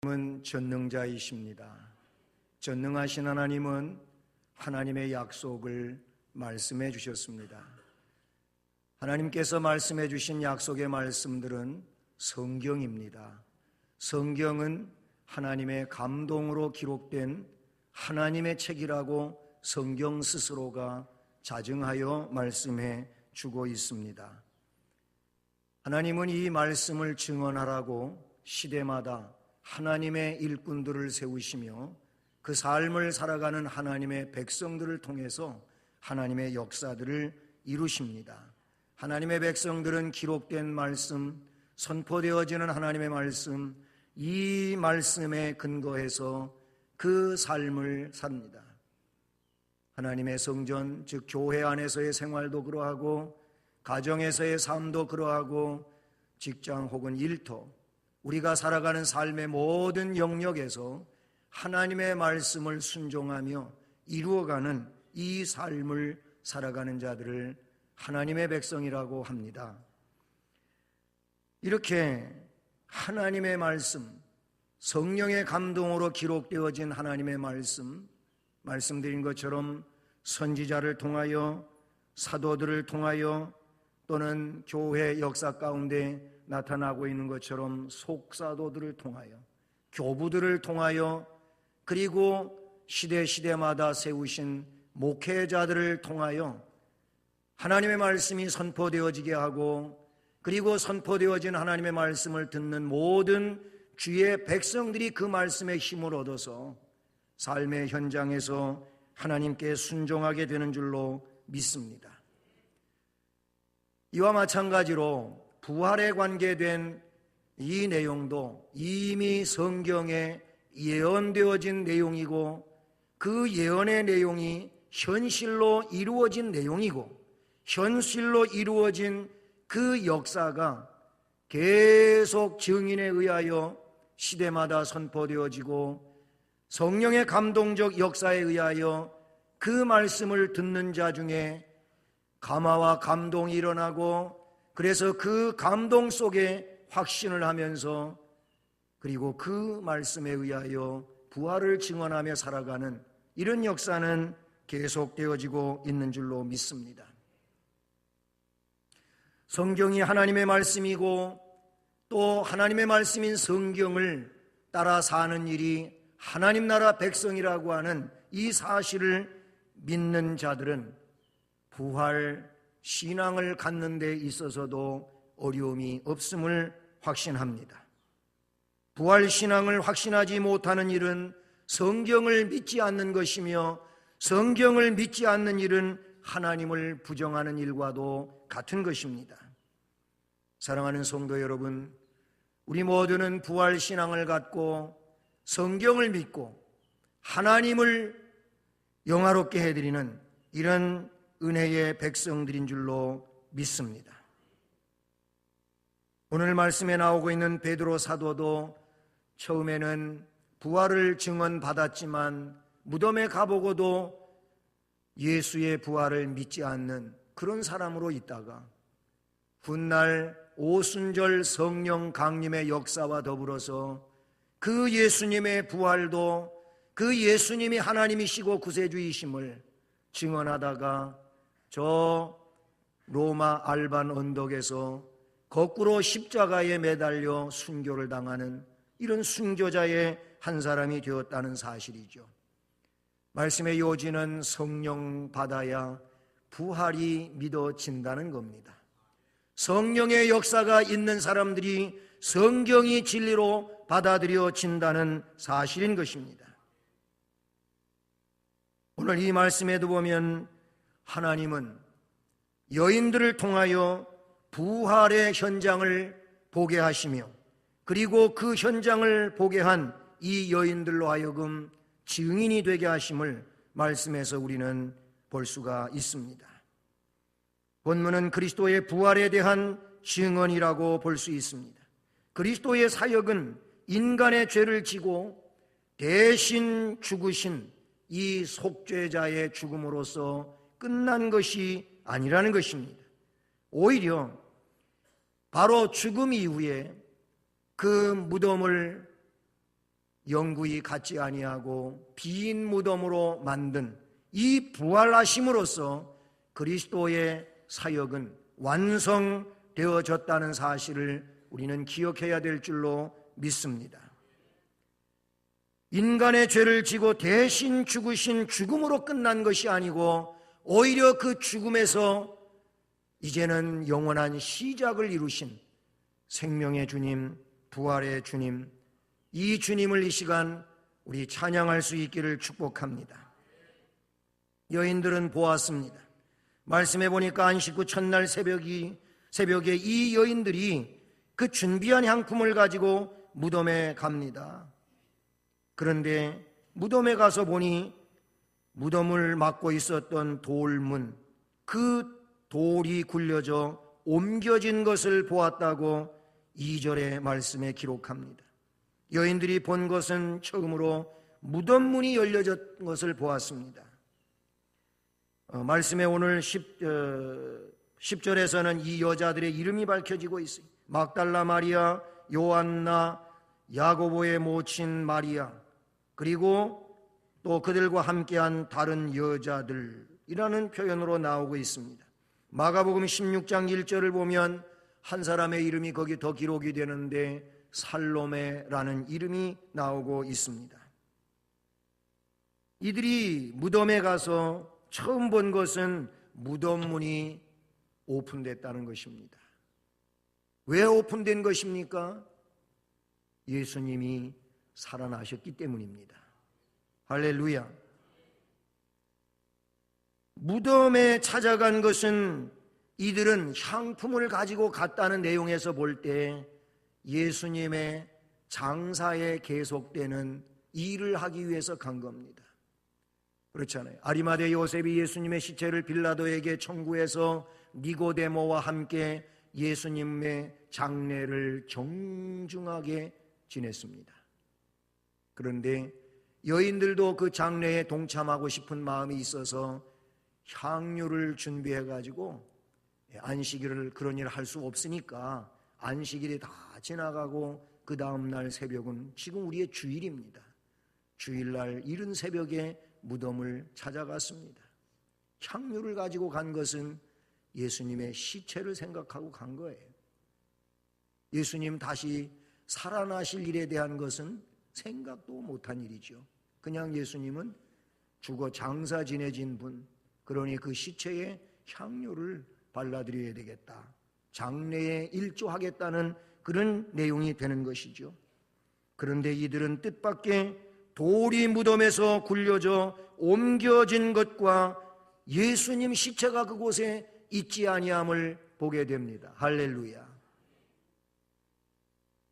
하나님은 전능자이십니다. 전능하신 하나님은 하나님의 약속을 말씀해 주셨습니다. 하나님께서 말씀해 주신 약속의 말씀들은 성경입니다. 성경은 하나님의 감동으로 기록된 하나님의 책이라고 성경 스스로가 자증하여 말씀해 주고 있습니다. 하나님은 이 말씀을 증언하라고 시대마다 하나님의 일꾼들을 세우시며 그 삶을 살아가는 하나님의 백성들을 통해서 하나님의 역사들을 이루십니다. 하나님의 백성들은 기록된 말씀, 선포되어지는 하나님의 말씀, 이 말씀에 근거해서 그 삶을 삽니다. 하나님의 성전, 즉 교회 안에서의 생활도 그러하고 가정에서의 삶도 그러하고 직장 혹은 일터, 우리가 살아가는 삶의 모든 영역에서 하나님의 말씀을 순종하며 이루어가는 이 삶을 살아가는 자들을 하나님의 백성이라고 합니다. 이렇게 하나님의 말씀, 성령의 감동으로 기록되어진 하나님의 말씀드린 것처럼 선지자를 통하여, 사도들을 통하여, 또는 교회 역사 가운데 나타나고 있는 것처럼 속사도들을 통하여, 교부들을 통하여, 그리고 시대마다 세우신 목회자들을 통하여 하나님의 말씀이 선포되어지게 하고, 그리고 선포되어진 하나님의 말씀을 듣는 모든 주의 백성들이 그 말씀의 힘을 얻어서 삶의 현장에서 하나님께 순종하게 되는 줄로 믿습니다. 이와 마찬가지로 부활에 관계된 이 내용도 이미 성경에 예언되어진 내용이고, 그 예언의 내용이 현실로 이루어진 내용이고, 현실로 이루어진 그 역사가 계속 증인에 의하여 시대마다 선포되어지고, 성령의 감동적 역사에 의하여 그 말씀을 듣는 자 중에 감화와 감동이 일어나고, 그래서 그 감동 속에 확신을 하면서, 그리고 그 말씀에 의하여 부활을 증언하며 살아가는 이런 역사는 계속되어지고 있는 줄로 믿습니다. 성경이 하나님의 말씀이고, 또 하나님의 말씀인 성경을 따라 사는 일이 하나님 나라 백성이라고 하는 이 사실을 믿는 자들은 부활 신앙을 갖는 데 있어서도 어려움이 없음을 확신합니다. 부활 신앙을 확신하지 못하는 일은 성경을 믿지 않는 것이며, 성경을 믿지 않는 일은 하나님을 부정하는 일과도 같은 것입니다. 사랑하는 성도 여러분, 우리 모두는 부활 신앙을 갖고 성경을 믿고 하나님을 영화롭게 해드리는 이런 은혜의 백성들인 줄로 믿습니다. 오늘 말씀에 나오고 있는 베드로 사도도 처음에는 부활을 증언받았지만 무덤에 가보고도 예수의 부활을 믿지 않는 그런 사람으로 있다가 훗날 오순절 성령 강림의 역사와 더불어서 그 예수님의 부활도, 그 예수님이 하나님이시고 구세주이심을 증언하다가 저 로마 알반 언덕에서 거꾸로 십자가에 매달려 순교를 당하는 이런 순교자의 한 사람이 되었다는 사실이죠. 말씀의 요지는 성령 받아야 부활이 믿어진다는 겁니다. 성령의 역사가 있는 사람들이 성경이 진리로 받아들여진다는 사실인 것입니다. 오늘 이 말씀에도 보면 하나님은 여인들을 통하여 부활의 현장을 보게 하시며, 그리고 그 현장을 보게 한 이 여인들로 하여금 증인이 되게 하심을 말씀에서 우리는 볼 수가 있습니다. 본문은 그리스도의 부활에 대한 증언이라고 볼 수 있습니다. 그리스도의 사역은 인간의 죄를 지고 대신 죽으신 이 속죄자의 죽음으로써 끝난 것이 아니라는 것입니다. 오히려 바로 죽음 이후에 그 무덤을 영구히 갖지 아니하고 빈 무덤으로 만든 이 부활하심으로써 그리스도의 사역은 완성되어졌다는 사실을 우리는 기억해야 될 줄로 믿습니다. 인간의 죄를 지고 대신 죽으신 죽음으로 끝난 것이 아니고 오히려 그 죽음에서 이제는 영원한 시작을 이루신 생명의 주님, 부활의 주님, 이 주님을 이 시간 우리 찬양할 수 있기를 축복합니다. 여인들은 보았습니다. 말씀해 보니까 안식 후 첫날 새벽에 이 여인들이 그 준비한 향품을 가지고 무덤에 갑니다. 그런데 무덤에 가서 보니 무덤을 막고 있었던 돌문, 그 돌이 굴려져 옮겨진 것을 보았다고 2절의 말씀에 기록합니다. 여인들이 본 것은 처음으로 무덤 문이 열려진 것을 보았습니다. 말씀에 오늘 10절에서는 이 여자들의 이름이 밝혀지고 있어요. 막달라 마리아, 요한나, 야고보의 모친 마리아, 그리고 또 그들과 함께한 다른 여자들이라는 표현으로 나오고 있습니다. 마가복음 16장 1절을 보면 한 사람의 이름이 거기 더 기록이 되는데 살로메라는 이름이 나오고 있습니다. 이들이 무덤에 가서 처음 본 것은 무덤 문이 오픈됐다는 것입니다. 왜 오픈된 것입니까? 예수님이 살아나셨기 때문입니다. 할렐루야. 무덤에 찾아간 것은 이들은 향품을 가지고 갔다는 내용에서 볼 때 예수님의 장사에 계속되는 일을 하기 위해서 간 겁니다. 그렇잖아요. 아리마대 요셉이 예수님의 시체를 빌라도에게 청구해서 니고데모와 함께 예수님의 장례를 정중하게 지냈습니다. 그런데 여인들도 그 장례에 동참하고 싶은 마음이 있어서 향유를 준비해가지고 안식일을 그런 일을 할 수 없으니까 안식일이 다 지나가고 그 다음날 새벽은 지금 우리의 주일입니다. 주일날 이른 새벽에 무덤을 찾아갔습니다. 향유를 가지고 간 것은 예수님의 시체를 생각하고 간 거예요. 예수님 다시 살아나실 일에 대한 것은 생각도 못한 일이죠. 그냥 예수님은 죽어 장사 지내진 분, 그러니 그 시체에 향유를 발라드려야 되겠다, 장례에 일조하겠다는 그런 내용이 되는 것이죠. 그런데 이들은 뜻밖의 돌이 무덤에서 굴려져 옮겨진 것과 예수님 시체가 그곳에 있지 아니함을 보게 됩니다. 할렐루야.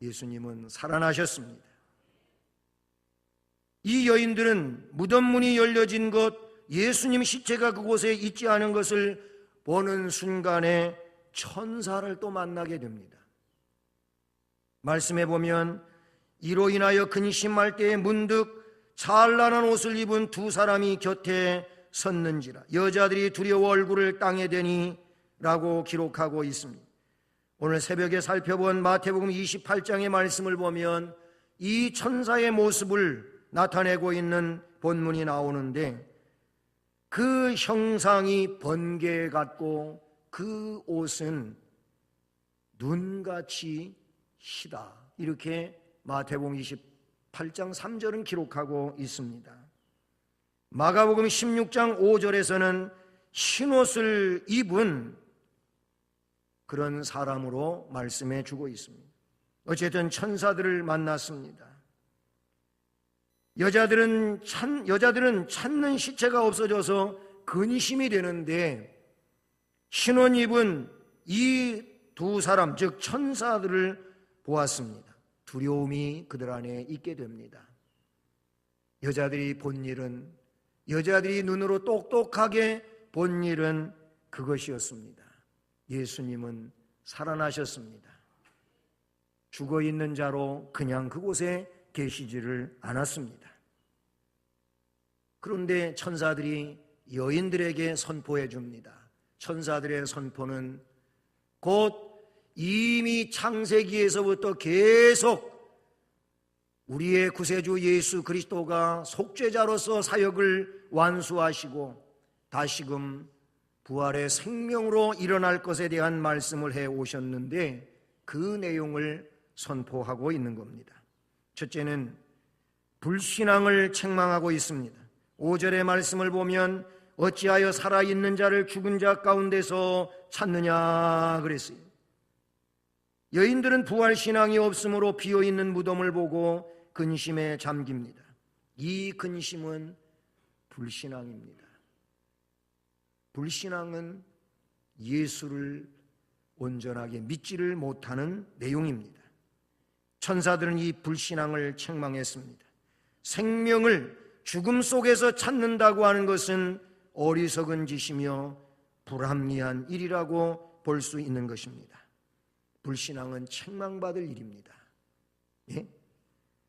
예수님은 살아나셨습니다. 이 여인들은 무덤 문이 열려진 것, 예수님 시체가 그곳에 있지 않은 것을 보는 순간에 천사를 또 만나게 됩니다. 말씀해 보면 이로 인하여 근심할 때에 문득 찬란한 옷을 입은 두 사람이 곁에 섰는지라 여자들이 두려워 얼굴을 땅에 대니 라고 기록하고 있습니다. 오늘 새벽에 살펴본 마태복음 28장의 말씀을 보면 이 천사의 모습을 나타내고 있는 본문이 나오는데 그 형상이 번개 같고 그 옷은 눈같이 희다, 이렇게 마태복음 28장 3절은 기록하고 있습니다. 마가복음 16장 5절에서는 흰옷을 입은 그런 사람으로 말씀해 주고 있습니다. 어쨌든 천사들을 만났습니다. 여자들은 찾는 시체가 없어져서 근심이 되는데 흰옷 입은 이 두 사람, 즉 천사들을 보았습니다. 두려움이 그들 안에 있게 됩니다. 여자들이 본 일은, 여자들이 눈으로 똑똑하게 본 일은 그것이었습니다. 예수님은 살아나셨습니다. 죽어있는 자로 그냥 그곳에 계시지를 않았습니다. 그런데 천사들이 여인들에게 선포해 줍니다. 천사들의 선포는 곧 이미 창세기에서부터 계속 우리의 구세주 예수 그리스도가 속죄자로서 사역을 완수하시고 다시금 부활의 생명으로 일어날 것에 대한 말씀을 해 오셨는데 그 내용을 선포하고 있는 겁니다. 첫째는 불신앙을 책망하고 있습니다. 5절의 말씀을 보면 어찌하여 살아있는 자를 죽은 자 가운데서 찾느냐 그랬어요. 여인들은 부활신앙이 없으므로 비어있는 무덤을 보고 근심에 잠깁니다. 이 근심은 불신앙입니다. 불신앙은 예수를 온전하게 믿지를 못하는 내용입니다. 천사들은 이 불신앙을 책망했습니다. 생명을 죽음 속에서 찾는다고 하는 것은 어리석은 짓이며 불합리한 일이라고 볼 수 있는 것입니다. 불신앙은 책망받을 일입니다. 예?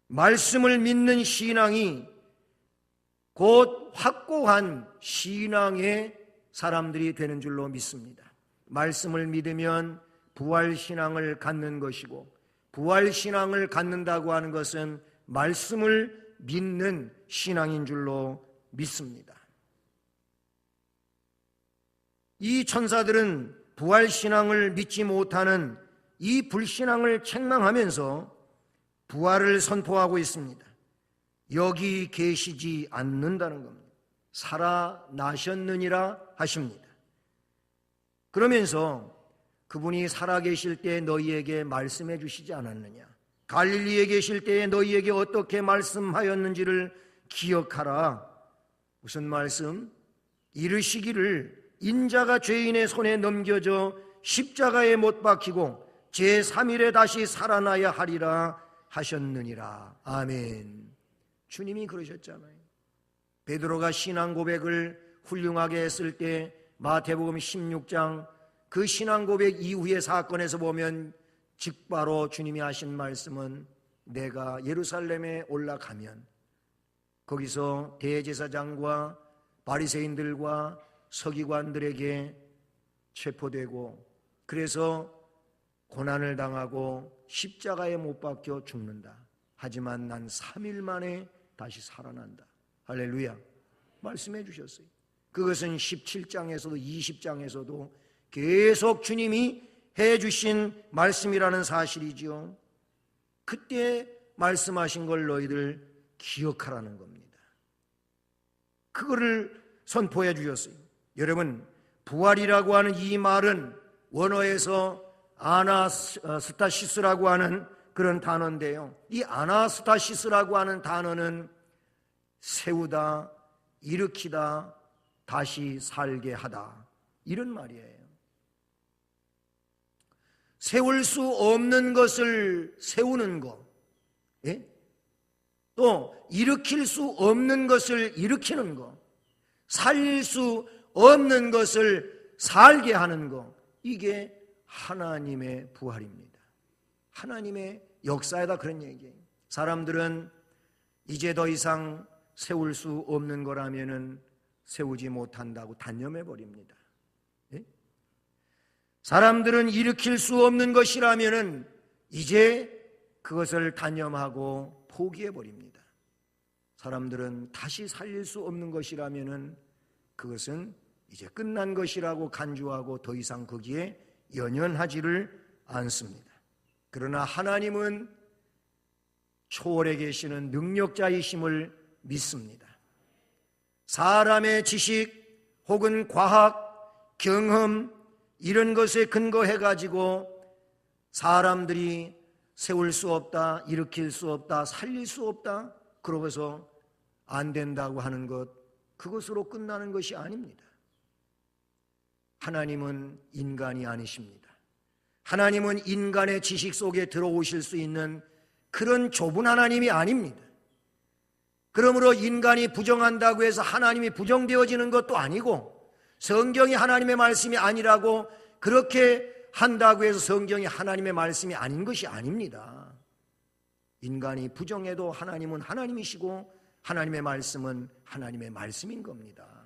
말씀을 믿는 신앙이 곧 확고한 신앙의 사람들이 되는 줄로 믿습니다. 말씀을 믿으면 부활신앙을 갖는 것이고 부활신앙을 갖는다고 하는 것은 말씀을 믿는 신앙인 줄로 믿습니다. 이 천사들은 부활신앙을 믿지 못하는 이 불신앙을 책망하면서 부활을 선포하고 있습니다. 여기 계시지 않는다는 겁니다. 살아나셨느니라 하십니다. 그러면서 그분이 살아계실 때 너희에게 말씀해 주시지 않았느냐, 갈릴리에 계실 때에 너희에게 어떻게 말씀하였는지를 기억하라. 무슨 말씀? 이르시기를 인자가 죄인의 손에 넘겨져 십자가에 못 박히고 제3일에 다시 살아나야 하리라 하셨느니라. 아멘. 주님이 그러셨잖아요. 베드로가 신앙 고백을 훌륭하게 했을 때 마태복음 16장 그 신앙 고백 이후의 사건에서 보면 즉바로 주님이 하신 말씀은 내가 예루살렘에 올라가면 거기서 대제사장과 바리새인들과 서기관들에게 체포되고 그래서 고난을 당하고 십자가에 못 박혀 죽는다. 하지만 난 3일 만에 다시 살아난다. 할렐루야. 말씀해 주셨어요. 그것은 17장에서도 20장에서도 계속 주님이 해주신 말씀이라는 사실이죠. 그때 말씀하신 걸 너희들 기억하라는 겁니다. 그거를 선포해 주셨어요. 여러분, 부활이라고 하는 이 말은 원어에서 아나스타시스라고 하는 그런 단어인데요. 이 아나스타시스라고 하는 단어는 세우다, 일으키다, 다시 살게 하다, 이런 말이에요. 세울 수 없는 것을 세우는 것, 예? 또 일으킬 수 없는 것을 일으키는 것, 살릴 수 없는 것을 살게 하는 것, 이게 하나님의 부활입니다. 하나님의 역사에다 그런 얘기예요. 사람들은 이제 더 이상 세울 수 없는 거라면은 세우지 못한다고 단념해 버립니다. 예? 사람들은 일으킬 수 없는 것이라면은 이제 그것을 단념하고 포기해 버립니다. 사람들은 다시 살릴 수 없는 것이라면은 그것은 이제 끝난 것이라고 간주하고 더 이상 거기에 연연하지를 않습니다. 그러나 하나님은 초월에 계시는 능력자이심을 믿습니다. 사람의 지식 혹은 과학, 경험 이런 것에 근거해 가지고 사람들이 세울 수 없다, 일으킬 수 없다, 살릴 수 없다 그러고서 안 된다고 하는 것, 그것으로 끝나는 것이 아닙니다. 하나님은 인간이 아니십니다. 하나님은 인간의 지식 속에 들어오실 수 있는 그런 좁은 하나님이 아닙니다. 그러므로 인간이 부정한다고 해서 하나님이 부정되어지는 것도 아니고, 성경이 하나님의 말씀이 아니라고 그렇게 한다고 해서 성경이 하나님의 말씀이 아닌 것이 아닙니다. 인간이 부정해도 하나님은 하나님이시고 하나님의 말씀은 하나님의 말씀인 겁니다.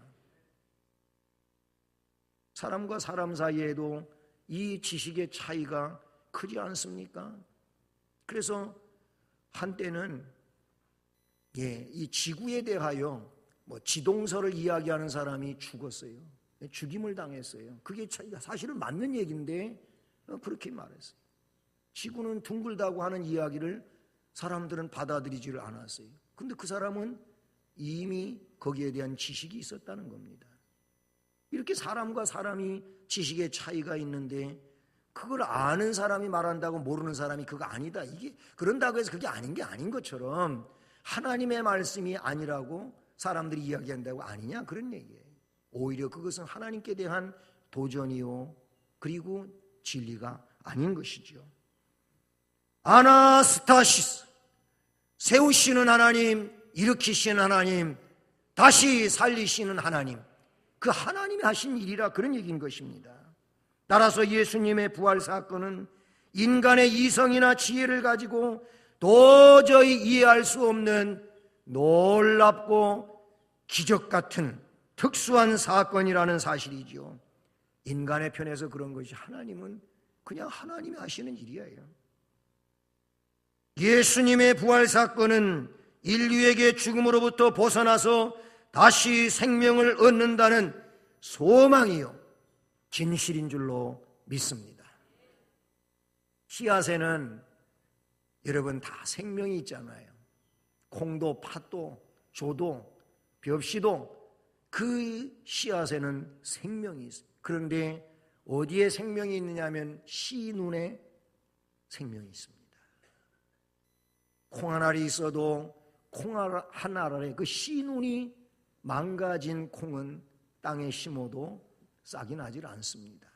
사람과 사람 사이에도 이 지식의 차이가 크지 않습니까? 그래서 한때는 이 지구에 대하여 지동설을 이야기하는 사람이 죽었어요. 죽임을 당했어요. 그게 사실은 맞는 얘기인데 그렇게 말했어요. 지구는 둥글다고 하는 이야기를 사람들은 받아들이지를 않았어요. 근데 그 사람은 이미 거기에 대한 지식이 있었다는 겁니다. 이렇게 사람과 사람이 지식의 차이가 있는데 그걸 아는 사람이 말한다고 모르는 사람이 그거 아니다, 이게 그런다고 해서 그게 아닌 게 아닌 것처럼 하나님의 말씀이 아니라고 사람들이 이야기한다고 아니냐, 그런 얘기예요. 오히려 그것은 하나님께 대한 도전이요, 그리고 진리가 아닌 것이죠. 아나스타시스, 세우시는 하나님, 일으키시는 하나님, 다시 살리시는 하나님, 그 하나님이 하신 일이라 그런 얘기인 것입니다. 따라서 예수님의 부활 사건은 인간의 이성이나 지혜를 가지고 도저히 이해할 수 없는 놀랍고 기적 같은 특수한 사건이라는 사실이지요. 인간의 편에서 그런 것이, 하나님은 그냥 하나님이 하시는 일이에요. 예수님의 부활 사건은 인류에게 죽음으로부터 벗어나서 다시 생명을 얻는다는 소망이요, 진실인 줄로 믿습니다. 씨앗에는 여러분 다 생명이 있잖아요. 콩도 팥도 조도 벽시도 그 씨앗에는 생명이 있어요. 그런데 어디에 생명이 있느냐 하면 씨눈에 생명이 있습니다. 콩 한 알이 있어도 콩 한 알에 그 씨눈이 망가진 콩은 땅에 심어도 싹이 나질 않습니다.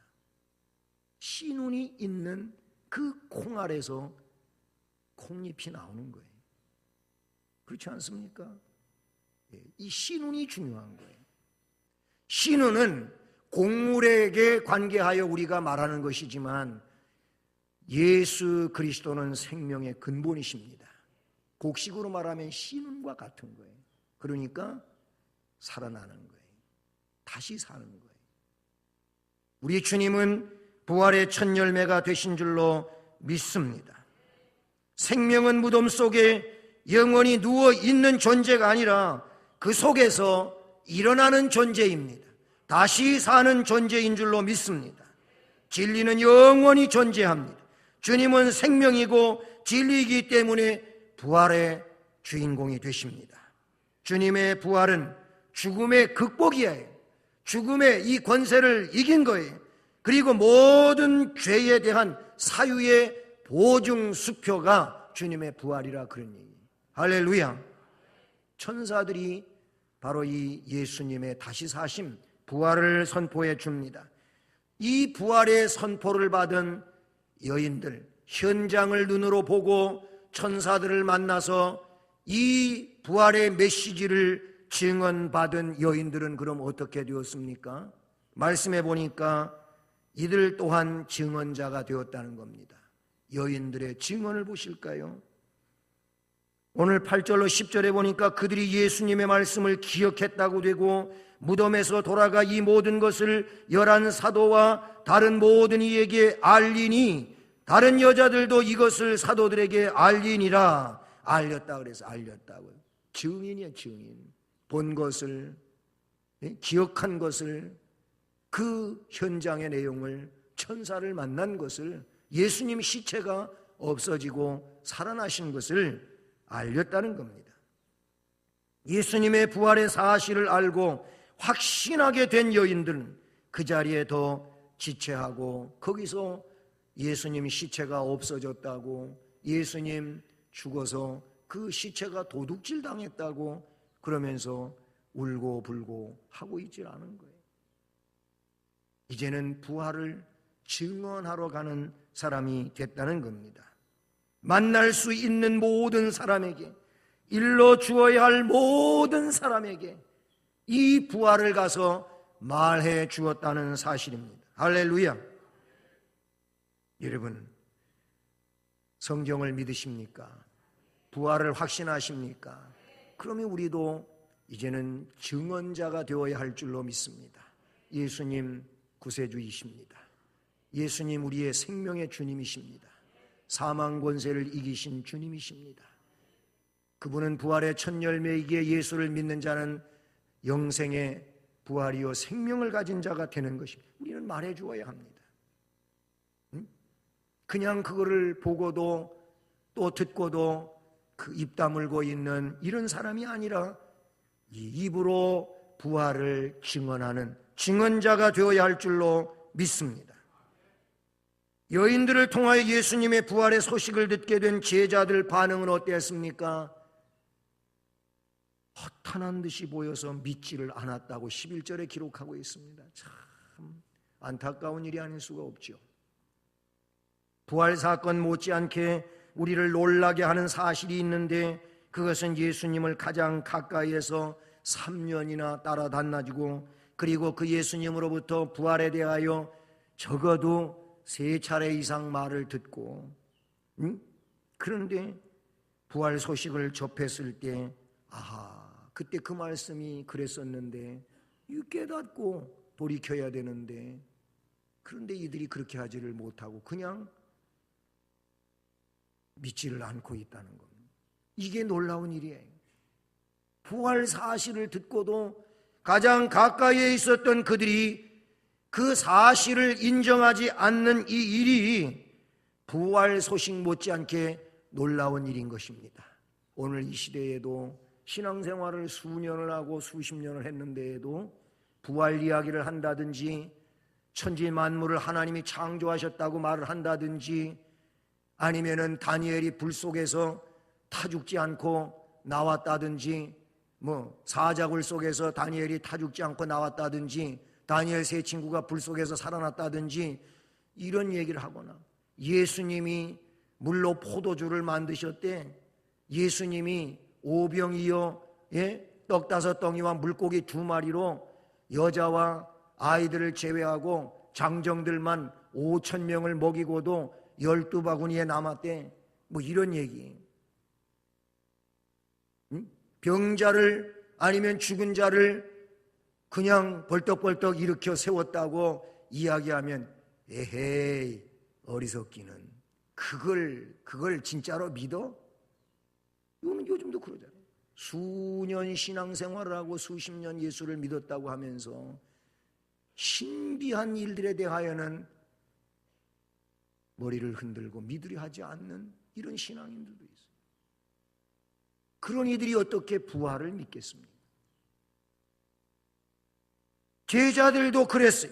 씨눈이 있는 그 콩알에서 콩잎이 나오는 거예요. 그렇지 않습니까? 이 씨눈이 중요한 거예요. 씨눈은 곡물에게 관계하여 우리가 말하는 것이지만 예수 그리스도는 생명의 근본이십니다. 곡식으로 말하면 씨눈과 같은 거예요. 그러니까 살아나는 거예요. 다시 사는 거예요. 우리 주님은 부활의 첫 열매가 되신 줄로 믿습니다. 생명은 무덤 속에 영원히 누워 있는 존재가 아니라 그 속에서 일어나는 존재입니다. 다시 사는 존재인 줄로 믿습니다. 진리는 영원히 존재합니다. 주님은 생명이고 진리이기 때문에 부활의 주인공이 되십니다. 주님의 부활은 죽음의 극복이에요. 죽음의 이 권세를 이긴 거예요. 그리고 모든 죄에 대한 사유의 보증 수표가 주님의 부활이라 그런 얘기예요. 할렐루야. 천사들이 바로 이 예수님의 다시 사심, 부활을 선포해 줍니다. 이 부활의 선포를 받은 여인들, 현장을 눈으로 보고 천사들을 만나서 이 부활의 메시지를 증언받은 여인들은 그럼 어떻게 되었습니까? 말씀해 보니까 이들 또한 증언자가 되었다는 겁니다. 여인들의 증언을 보실까요? 오늘 8절로 10절에 보니까 그들이 예수님의 말씀을 기억했다고 되고 무덤에서 돌아가 이 모든 것을 11 사도와 다른 모든 이에게 알리니 다른 여자들도 이것을 사도들에게 알리니라. 알렸다 그래서 알렸다고요. 증인이에요, 증인. 본 것을, 기억한 것을, 그 현장의 내용을, 천사를 만난 것을, 예수님 시체가 없어지고 살아나신 것을 알렸다는 겁니다. 예수님의 부활의 사실을 알고 확신하게 된 여인들은 그 자리에 더 지체하고 거기서 예수님 시체가 없어졌다고, 예수님 죽어서 그 시체가 도둑질 당했다고 그러면서 울고 불고 하고 있질 않은 거예요. 이제는 부활을 증언하러 가는 사람이 됐다는 겁니다. 만날 수 있는 모든 사람에게, 일러 주어야 할 모든 사람에게 이 부활을 가서 말해 주었다는 사실입니다. 할렐루야. 여러분, 성경을 믿으십니까? 부활을 확신하십니까? 그러면 우리도 이제는 증언자가 되어야 할 줄로 믿습니다. 예수님 구세주이십니다. 예수님 우리의 생명의 주님이십니다. 사망 권세를 이기신 주님이십니다. 그분은 부활의 첫 열매이기에 예수를 믿는 자는 영생의 부활이요 생명을 가진 자가 되는 것입니다. 우리는 말해 주어야 합니다. 그냥 그거를 보고도 또 듣고도 그 입 다물고 있는 이런 사람이 아니라 이 입으로 부활을 증언하는 증언자가 되어야 할 줄로 믿습니다. 여인들을 통하여 예수님의 부활의 소식을 듣게 된 제자들 반응은 어땠습니까? 허탄한 듯이 보여서 믿지를 않았다고 11절에 기록하고 있습니다. 참 안타까운 일이 아닐 수가 없죠. 부활 사건 못지않게 우리를 놀라게 하는 사실이 있는데, 그것은 예수님을 가장 가까이에서 3년이나 따라다니고, 그리고 그 예수님으로부터 부활에 대하여 적어도 3차례 이상 말을 듣고, 그런데 부활 소식을 접했을 때 그때 그 말씀이 그랬었는데 깨닫고 돌이켜야 되는데, 그런데 이들이 그렇게 하지를 못하고 그냥 믿지를 않고 있다는 겁니다. 이게 놀라운 일이에요. 부활 사실을 듣고도 가장 가까이에 있었던 그들이 그 사실을 인정하지 않는 이 일이 부활 소식 못지않게 놀라운 일인 것입니다. 오늘 이 시대에도 신앙생활을 수년을 하고 수십 년을 했는데에도 부활 이야기를 한다든지 천지 만물을 하나님이 창조하셨다고 말을 한다든지, 아니면은 다니엘이 불 속에서 타 죽지 않고 나왔다든지, 사자굴 속에서 다니엘이 타 죽지 않고 나왔다든지, 다니엘 세 친구가 불 속에서 살아났다든지 이런 얘기를 하거나, 예수님이 물로 포도주를 만드셨대, 예수님이 오병이어 떡 5덩이와 물고기 2마리로 여자와 아이들을 제외하고 장정들만 5,000명을 먹이고도 12바구니에 남았대, 이런 얘기. 병자를 아니면 죽은 자를 그냥 벌떡벌떡 일으켜 세웠다고 이야기하면 에헤이 어리석기는, 그걸 진짜로 믿어? 이거는 요즘도 그러잖아요. 수년 신앙생활을 하고 수십 년 예수를 믿었다고 하면서 신비한 일들에 대하여는 머리를 흔들고 믿으려 하지 않는 이런 신앙인들도 있어요. 그런 이들이 어떻게 부활을 믿겠습니까? 제자들도 그랬어요.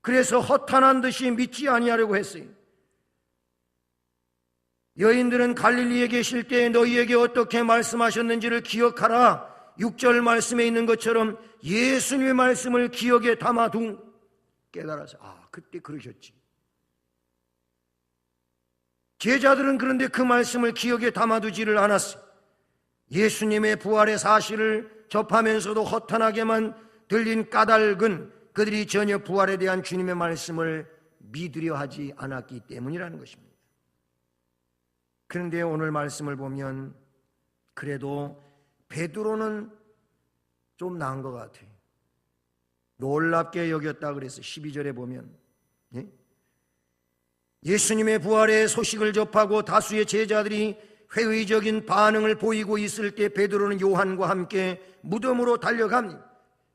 그래서 허탄한 듯이 믿지 아니하려고 했어요. 여인들은 갈릴리에 계실 때 너희에게 어떻게 말씀하셨는지를 기억하라. 6절 말씀에 있는 것처럼 예수님의 말씀을 기억에 담아둔 깨달아서 그때 그러셨지. 제자들은 그런데 그 말씀을 기억에 담아두지를 않았어요. 예수님의 부활의 사실을 접하면서도 허탄하게만 들린 까닭은 그들이 전혀 부활에 대한 주님의 말씀을 믿으려 하지 않았기 때문이라는 것입니다. 그런데 오늘 말씀을 보면 그래도 베드로는 좀 나은 것 같아요. 놀랍게 여겼다 그래서 12절에 보면 예수님의 부활의 소식을 접하고 다수의 제자들이 회의적인 반응을 보이고 있을 때 베드로는 요한과 함께 무덤으로 달려갑니다.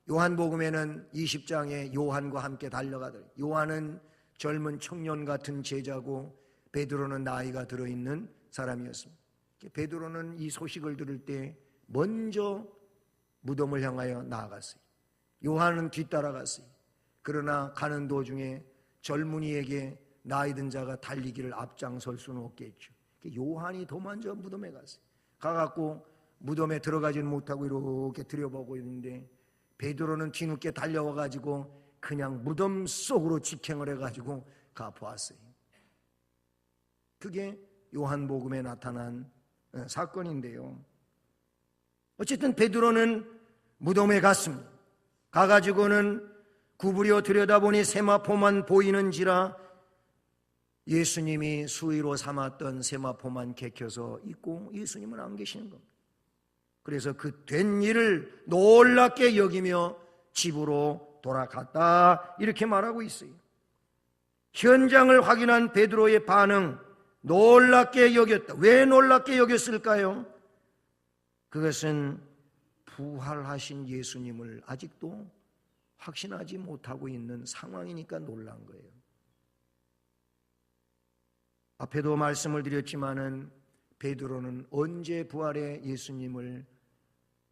요한복음에는 20장에 요한과 함께 달려가더래요. 요한은 젊은 청년 같은 제자고 베드로는 나이가 들어있는 사람이었습니다. 베드로는 이 소식을 들을 때 먼저 무덤을 향하여 나아갔어요. 요한은 뒤따라갔어요. 그러나 가는 도중에 젊은이에게 나이 든 자가 달리기를 앞장설 수는 없겠죠. 요한이 더 먼저 무덤에 갔어요. 가갖고 무덤에 들어가지는 못하고 이렇게 들여보고 있는데 베드로는 뒤늦게 달려와가지고 그냥 무덤 속으로 직행을 해가지고 가보았어요. 그게 요한복음에 나타난 사건인데요. 어쨌든 베드로는 무덤에 갔습니다. 가가지고는 구부려 들여다보니 세마포만 보이는지라 예수님이 수의로 삼았던 세마포만 개켜서 있고 예수님은 안 계시는 겁니다. 그래서 그 된 일을 놀랍게 여기며 집으로 돌아갔다 이렇게 말하고 있어요. 현장을 확인한 베드로의 반응, 놀랍게 여겼다. 왜 놀랍게 여겼을까요? 그것은 부활하신 예수님을 아직도 확신하지 못하고 있는 상황이니까 놀란 거예요. 앞에도 말씀을 드렸지만은 베드로는 언제 부활의 예수님을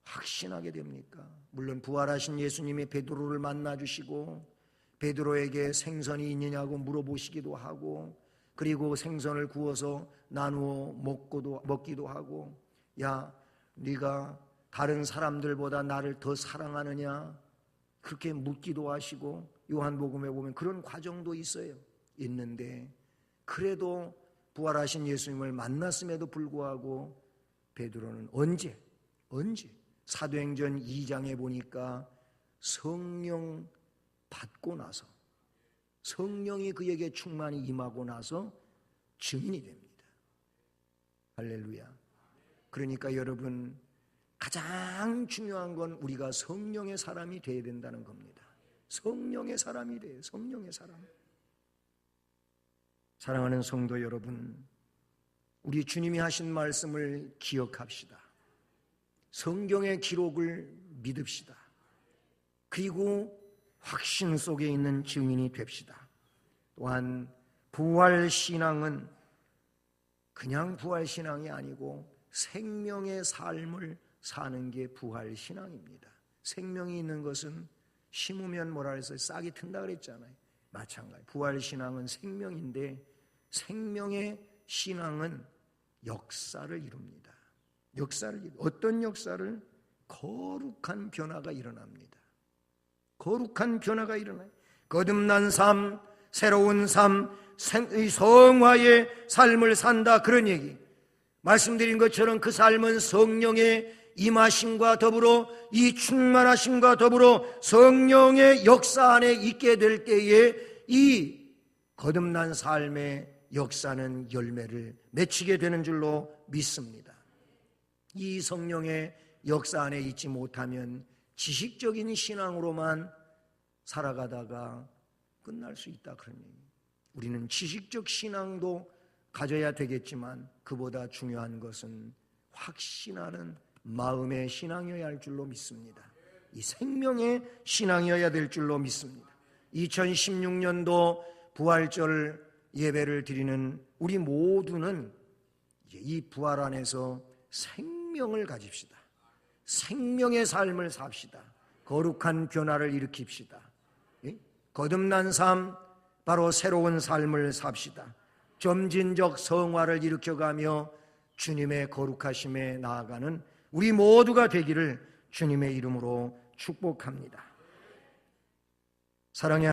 확신하게 됩니까? 물론 부활하신 예수님이 베드로를 만나주시고 베드로에게 생선이 있느냐고 물어보시기도 하고, 그리고 생선을 구워서 나누어 먹기도 하고, 야, 네가 다른 사람들보다 나를 더 사랑하느냐, 그렇게 묻기도 하시고, 요한복음에 보면 그런 과정도 있는데, 그래도 부활하신 예수님을 만났음에도 불구하고 베드로는 언제 사도행전 2장에 보니까 성령 받고 나서, 성령이 그에게 충만히 임하고 나서 증인이 됩니다. 할렐루야. 그러니까 여러분, 가장 중요한 건 우리가 성령의 사람이 되어야 된다는 겁니다. 성령의 사람이 돼요. 성령의 사람. 사랑하는 성도 여러분, 우리 주님이 하신 말씀을 기억합시다. 성경의 기록을 믿읍시다. 그리고 확신 속에 있는 증인이 됩시다. 또한 부활신앙은 그냥 부활신앙이 아니고 생명의 삶을 사는 게 부활신앙입니다. 생명이 있는 것은 심으면 뭐라 해서 싹이 튼다 그랬잖아요. 마찬가지. 부활신앙은 생명인데 생명의 신앙은 역사를 이룹니다. 어떤 역사를? 거룩한 변화가 일어납니다. 거룩한 변화가 일어나요. 거듭난 삶, 새로운 삶, 성화의 삶을 산다, 그런 얘기. 말씀드린 것처럼 그 삶은 성령의 임하심과 더불어 이 충만하심과 더불어 성령의 역사 안에 있게 될 때에 이 거듭난 삶의 역사는 열매를 맺히게 되는 줄로 믿습니다. 이 성령의 역사 안에 있지 못하면 지식적인 신앙으로만 살아가다가 끝날 수 있다, 그런 얘기예요. 우리는 지식적 신앙도 가져야 되겠지만 그보다 중요한 것은 확신하는 마음의 신앙이어야 할 줄로 믿습니다. 이 생명의 신앙이어야 될 줄로 믿습니다. 2016년도 부활절 예배를 드리는 우리 모두는 이 부활 안에서 생명을 가집시다. 생명의 삶을 삽시다. 거룩한 변화를 일으킵시다. 거듭난 삶, 바로 새로운 삶을 삽시다. 점진적 성화를 일으켜가며 주님의 거룩하심에 나아가는 우리 모두가 되기를 주님의 이름으로 축복합니다. 사랑의